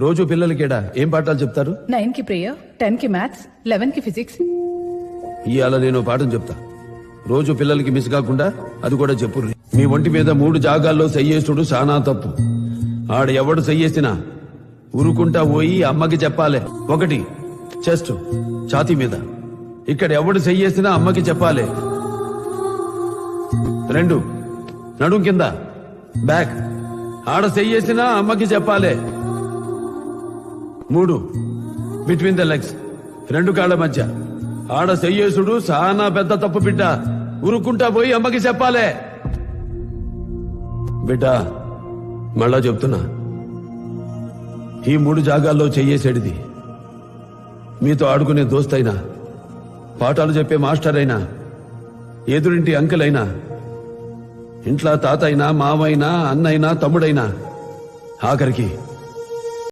రోజు పిల్లలకేడా ఏం పాఠాలు చెప్తారు? 9 కి ప్రేయర్, 10 కి మ్యాథ్స్, 11 కి ఫిజిక్స్. ఇవాళ నేను పాఠం చెప్తా. రోజు పిల్లలకి మిస్ కాకుండా అది కూడా చెప్పు. మీ ఒంటి మీద 3 జాగాల్లో సయ్యేసుడు చాలా తప్పు. ఆడ ఎవడు సయ్యేసినా ఉరుకుంటా పోయి అమ్మకి చెప్పాలి. 1 చెస్ట్ ఛాతీ మీద. ఇక్కడ ఎవడు సయ్యేసినా అమ్మకి చెప్పాలి. 2 నడుం కింద బ్యాక్. ఆడ సయ్యేసినా అమ్మకి చెప్పాలి. 3 బిట్వీన్ ద లెగ్స్, 2 కాళ్ల మధ్య. ఆడ సయ్యేసుడు చాలా పెద్ద తప్పు బిడ్డ. ఉరుకుంటా పోయి అమ్మకి చెప్పాలే. బిడ్డ మళ్ళా చెప్తున్నా, ఈ 3 జాగాల్లో చెయ్యేసేడిది మీతో ఆడుకునే దోస్తైనా, పాఠాలు చెప్పే మాస్టర్ అయినా, ఎదురింటి అంకుల్ అయినా, ఇంట్లో తాత అయినా, మావైనా, అన్నైనా, తమ్ముడైనా, ఆఖరికి